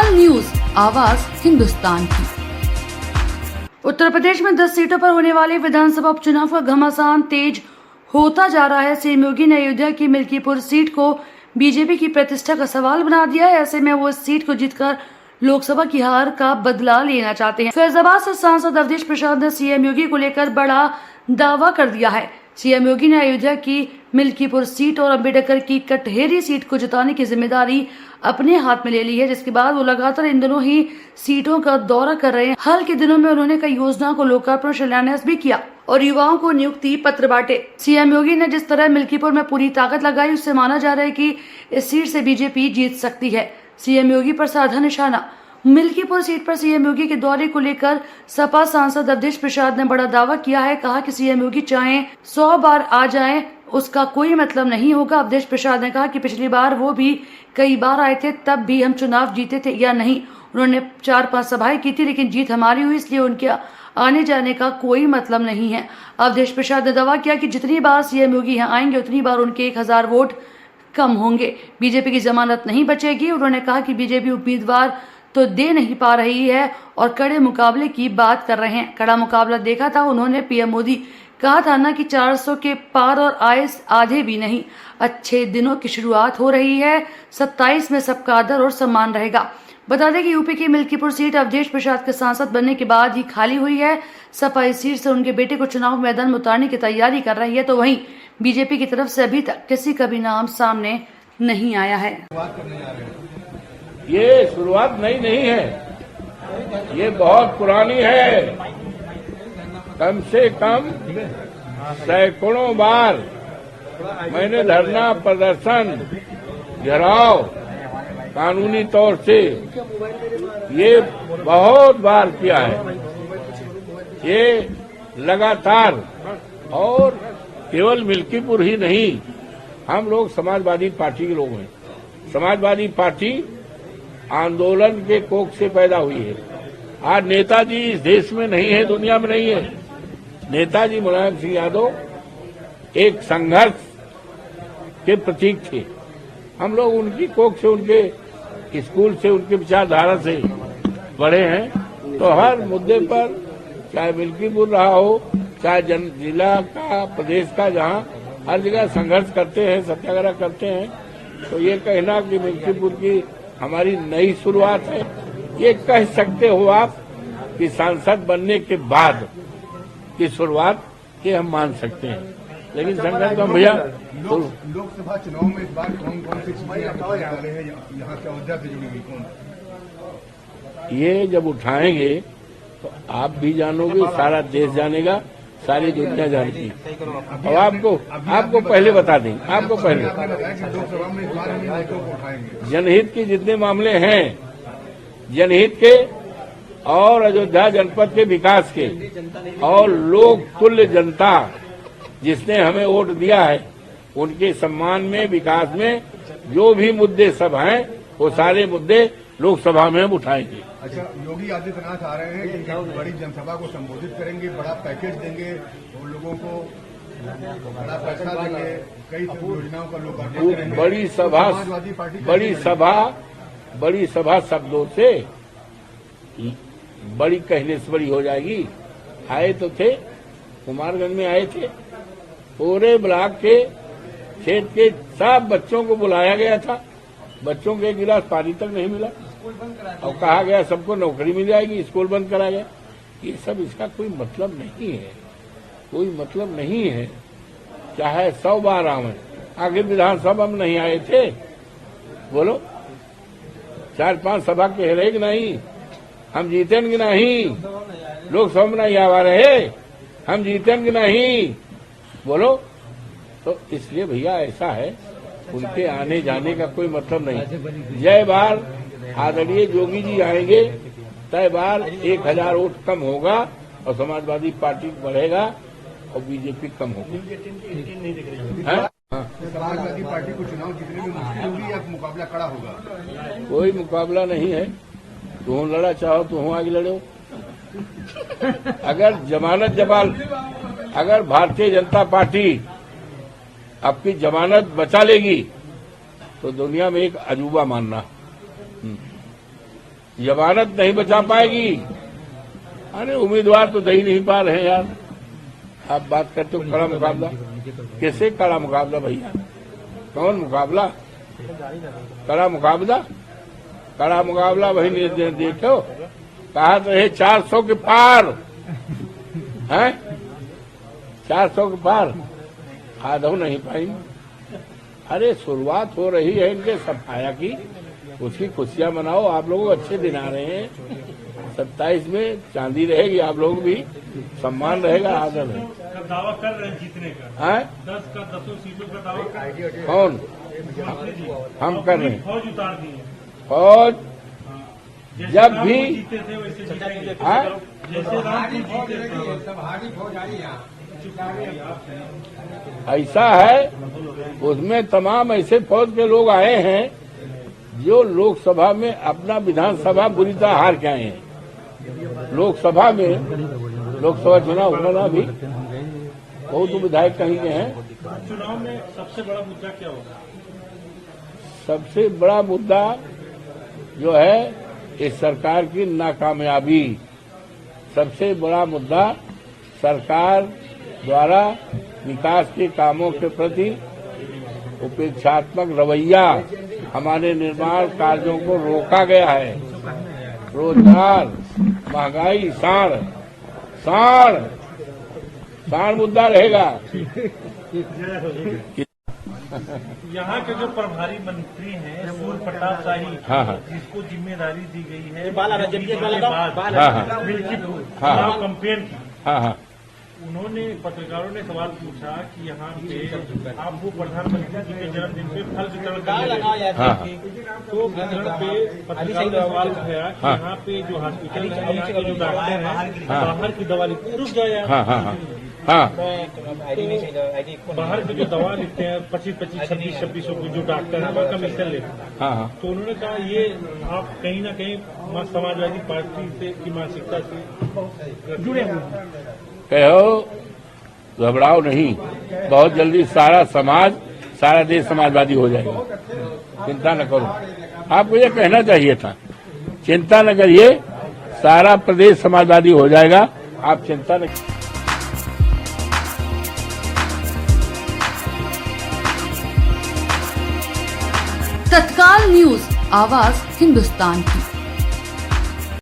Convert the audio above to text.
Hindustan news, आवाज हिंदुस्तान की। उत्तर प्रदेश में 10 सीटों पर होने वाले विधानसभा उपचुनाव का घमासान तेज होता जा रहा है। सीएम योगी ने अयोध्या की मिल्कीपुर सीट को बीजेपी की प्रतिष्ठा का सवाल बना दिया है। ऐसे में वो इस सीट को जीतकर लोकसभा की हार का बदला लेना चाहते हैं। फैजाबाद से सांसद अवधेश प्रसाद ने सीएम योगी को लेकर बड़ा दावा कर दिया है। सीएम योगी ने अयोध्या की मिल्कीपुर सीट और अम्बेडकर की कटहेरी सीट को जिताने की जिम्मेदारी अपने हाथ में ले ली है, जिसके बाद वो लगातार इन दोनों ही सीटों का दौरा कर रहे हैं। हाल के दिनों में उन्होंने कई योजनाओं को लोकार्पण शिलान्यास भी किया और युवाओं को नियुक्ति पत्र बांटे। सीएम योगी ने जिस तरह मिल्कीपुर में पूरी ताकत लगाई, उससे माना जा रहा है कि इस सीट से बीजेपी जीत सकती है। सीएम योगी पर साधा निशाना। मिल्कीपुर सीट पर सीएम योगी के दौरे को लेकर सपा सांसद अवधेश प्रसाद ने बड़ा दावा किया है। कहा कि सीएम योगी चाहे 100 बार आ जाएं, उसका कोई मतलब नहीं होगा। अवधेश प्रसाद ने कहा कि पिछली बार वो भी कई बार आए थे, तब भी हम चुनाव जीते थे या नहीं। उन्होंने 4-5 सभाएं की थी, लेकिन जीत हमारी हुई, इसलिए उनके आने जाने का कोई मतलब नहीं है। अवधेश प्रसाद ने दावा किया कि जितनी बार सीएम योगी यहाँ आएंगे, उतनी बार उनके 1000 वोट कम होंगे। बीजेपी की जमानत नहीं बचेगी। उन्होंने कहा कि बीजेपी उम्मीदवार तो दे नहीं पा रही है और कड़े मुकाबले की बात कर रहे हैं। कड़ा मुकाबला देखा था उन्होंने। पीएम मोदी कहा था ना कि 400 के पार और आए आधे भी नहीं। अच्छे दिनों की शुरुआत हो रही है। 27 में सबका आदर और सम्मान रहेगा। बता दें कि यूपी की मिल्कीपुर सीट अवधेश प्रसाद के सांसद बनने के बाद ही खाली हुई है। सपा इस सीट से उनके बेटे को चुनाव मैदान में उतारने की तैयारी कर रही है, तो वहीं बीजेपी की तरफ से अभी तक किसी का भी नाम सामने नहीं आया है। ये शुरुआत नई नहीं है, ये बहुत पुरानी है। कम से कम सैकड़ों बार मैंने धरना प्रदर्शन, घेराव कानूनी तौर से ये बहुत बार किया है। ये लगातार, और केवल मिल्कीपुर ही नहीं, हम लोग समाजवादी पार्टी के लोग हैं। समाजवादी पार्टी आंदोलन के कोख से पैदा हुई है। आज नेताजी इस देश में नहीं है, दुनिया में नहीं है। नेताजी मुलायम सिंह यादव एक संघर्ष के प्रतीक थे। हम लोग उनकी कोख से, उनके स्कूल से, उनकी विचारधारा से बढ़े हैं। तो हर मुद्दे पर, चाहे मिल्कीपुर रहा हो, चाहे जिला का, प्रदेश का, जहां हर जगह संघर्ष करते हैं, सत्याग्रह करते हैं। तो ये कहना कि मिल्कीपुर की हमारी नई शुरुआत है, ये कह सकते हो आप कि सांसद बनने के बाद की शुरुआत, ये हम मान सकते हैं। लेकिन संघर्ष तो भैया लोकसभा चुनाव में इस बार कौन सी चीजें यहाँ से अयोध्या से जुड़ी हुई, कौन? ये जब उठाएंगे तो आप भी जानोगे, सारा देश जानेगा, सारी दुनिया जानती है। और आपको पहले बता दें, आपको पहले जनहित के जितने मामले हैं, जनहित के और अयोध्या जनपद के विकास के और लोक तुल्य जनता जिसने हमें वोट दिया है, उनके सम्मान में, विकास में जो भी मुद्दे सब हैं, वो सारे मुद्दे लोकसभा में हम उठाएंगे। अच्छा, योगी आदित्यनाथ आ रहे हैं कि बड़ी जनसभा को संबोधित करेंगे, बड़ा पैकेज देंगे, वो लोगों को बड़ा पैसा देंगे, कई योजनाओं का लोकार्पण करेंगे। बड़ी सभा शब्दों से बड़ी कहने से बड़ी हो जाएगी। आए तो थे, कुमारगंज में आए थे, पूरे ब्लॉक के, क्षेत्र के सब बच्चों को बुलाया गया था। बच्चों के 1 गिलास पानी तक नहीं मिला और कहा गया सबको नौकरी मिल जाएगी, स्कूल बंद करा गया। ये सब, इसका कोई मतलब नहीं है, कोई मतलब नहीं है। चाहे 100 बार आवे, आगे विधानसभा में नहीं आए थे, बोलो 4-5 सभा कह रहे कि नहीं, हम जीतेंगे नहीं, लोकसभा में नहीं आवा रहे, हम जीतेंगे नहीं, बोलो। तो इसलिए भैया ऐसा है, उनके आने जाने का कोई मतलब नहीं। जय बार आदरणीय योगी जी आएंगे, तय बार 1000 वोट कम होगा और समाजवादी पार्टी बढ़ेगा और बीजेपी कम होगी। समाजवादी पार्टी को चुनाव जीतने में मुश्किल होगी या मुकाबला कड़ा होगा? कोई मुकाबला नहीं है। तुम लड़ा चाहो तो आगे लड़ो। अगर भारतीय जनता पार्टी आपकी जमानत बचा लेगी तो दुनिया में एक अजूबा मानना। जमानत नहीं बचा पाएगी। अरे उम्मीदवार तो दे ही नहीं पा रहे हैं यार। आप बात करते हो कड़ा मुकाबला, कैसे कड़ा मुकाबला भैया? कौन मुकाबला? कड़ा मुकाबला, कड़ा मुकाबला वही देखो, कहा तो है 400 के पार है, 400 के पार आधो नहीं पाएंगे। अरे शुरुआत हो रही है इनके सफाया की, उसकी खुशियां मनाओ। आप लोगों को अच्छे दिन आ रहे हैं। 27 में चांदी रहेगी, आप लोग भी सम्मान रहेगा, आदर है। दावा कर रहे हैं जीतने का हैं? 10 का 10 सीटों का दावा कौन? हम कर रहे हैं। फौज उतार दी है। फौज जैसे जब राम भी को जीते थे वैसे जीतेंगे। हाँ? जैसे राम को जीते थे ऐसा है, उसमें तमाम ऐसे फौज के लोग आए हैं जो लोकसभा में अपना विधानसभा बुरी तरह हार के आए हैं। लोकसभा में लोकसभा चुनाव होना भी बहुत विधायक कहीं के हैं। चुनाव में सबसे बड़ा मुद्दा क्या होगा? सबसे बड़ा मुद्दा जो है इस सरकार की नाकामयाबी। सबसे बड़ा मुद्दा सरकार द्वारा विकास के कामों के प्रति उपेक्षात्मक रवैया, हमारे निर्माण कार्यों को रोका गया है। रोजगार, महंगाई, साढ़ मुद्दा रहेगा। यहाँ के जो प्रभारी मंत्री हैं सूर्य प्रताप शाही, हाँ। जिसको जिम्मेदारी दी गई है हाँ। मिल्कीपुर हाँ। चुनाव कैंपेन की, हाँ, उन्होंने पत्रकारों ने सवाल पूछा कि यहाँ पे आप वो प्रधानमंत्री जी के जन्मदिन पे फल वितरण कर हाँ। तो वितरण पे पत्रकारों ने सवाल उठाया कि हाँ। यहाँ पे जो हॉस्पिटल है, यहाँ के जो डॉक्टर हैं, बाहर की दवा लिखते रुक जाए यार। हाँ, हाँ, हाँ, तो बाहर की जो दवा लिखते हैं 25-25, 26-26 की जो डॉक्टर है, वह कमीशन लेते हैं। हाँ। तो उन्होंने कहा ये आप कहीं ना कहीं समाजवादी पार्टी से की मानसिकता से जुड़े हुए हैं। कहो घबराओ नहीं, बहुत जल्दी सारा समाज, सारा देश समाजवादी हो जाएगा। चिंता न करो, आपको ये कहना चाहिए था। चिंता न करिए, सारा प्रदेश समाजवादी हो जाएगा, आप चिंता न। तत्काल न्यूज, आवाज हिंदुस्तान की।